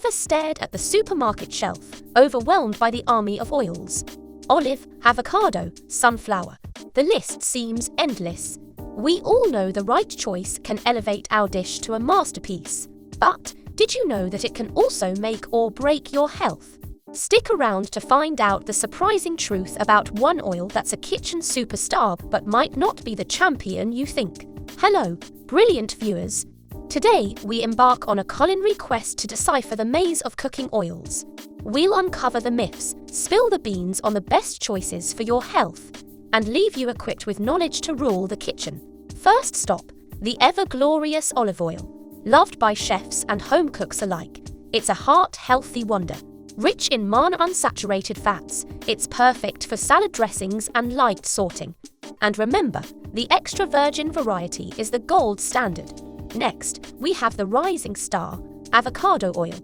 ever stared at the supermarket shelf, overwhelmed by the army of oils? Olive, avocado, sunflower. The list seems endless. We all know the right choice can elevate our dish to a masterpiece. But did you know that it can also make or break your health? Stick around to find out the surprising truth about one oil that's a kitchen superstar but might not be the champion you think. Hello, brilliant viewers. Today, we embark on a culinary quest to decipher the maze of cooking oils. We'll uncover the myths, spill the beans on the best choices for your health, and leave you equipped with knowledge to rule the kitchen. First stop, the ever-glorious olive oil. Loved by chefs and home cooks alike, it's a heart-healthy wonder. Rich in monounsaturated fats, it's perfect for salad dressings and light sauting. And remember, the extra virgin variety is the gold standard. Next, we have the rising star, avocado oil.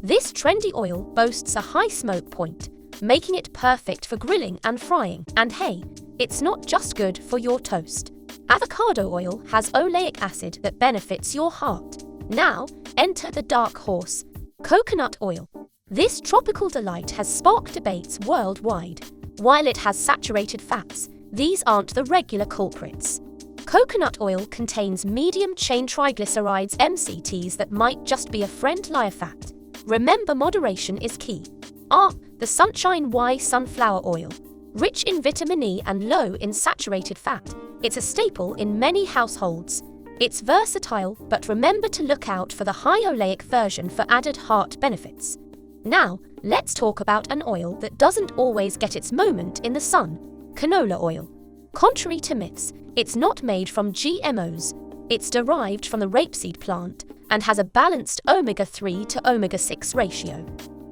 This trendy oil boasts a high smoke point, making it perfect for grilling and frying. And hey, it's not just good for your toast. Avocado oil has oleic acid that benefits your heart. Now, enter the dark horse, coconut oil. This tropical delight has sparked debates worldwide. While it has saturated fats, these aren't the regular culprits. Coconut oil contains medium-chain triglycerides MCTs that might just be a friendlier fat. Remember, moderation is key. The Sunshine Y sunflower oil. Rich in vitamin E and low in saturated fat, it's a staple in many households. It's versatile, but remember to look out for the high oleic version for added heart benefits. Now, let's talk about an oil that doesn't always get its moment in the sun: canola oil. Contrary to myths, it's not made from GMOs. It's derived from the rapeseed plant and has a balanced omega-3 to omega-6 ratio.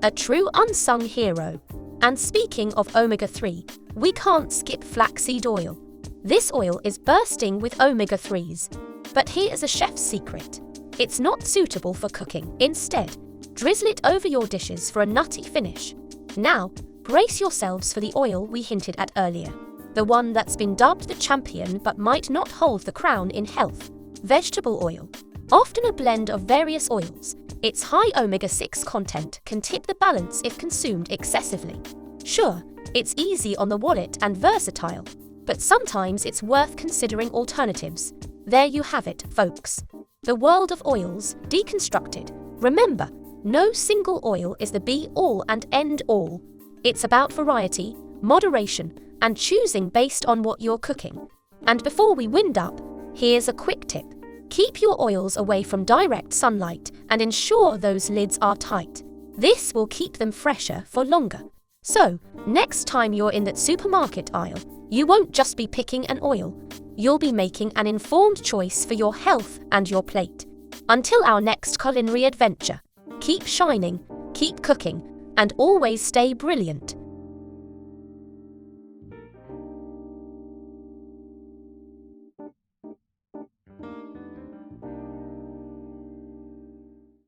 A true unsung hero. And speaking of omega-3, we can't skip flaxseed oil. This oil is bursting with omega-3s. But here's a chef's secret. It's not suitable for cooking. Instead, drizzle it over your dishes for a nutty finish. Now, brace yourselves for the oil we hinted at earlier. The one that's been dubbed the champion but might not hold the crown in health: vegetable oil. Often a blend of various oils, its high omega-6 content can tip the balance if consumed excessively. Sure, it's easy on the wallet and versatile, but sometimes it's worth considering alternatives. There you have it, folks. The world of oils, deconstructed. Remember, no single oil is the be-all and end-all. It's about variety, moderation, and choosing based on what you're cooking. And before we wind up, here's a quick tip. Keep your oils away from direct sunlight and ensure those lids are tight. This will keep them fresher for longer. So, next time you're in that supermarket aisle, you won't just be picking an oil. You'll be making an informed choice for your health and your plate. Until our next culinary adventure, keep shining, keep cooking, and always stay brilliant.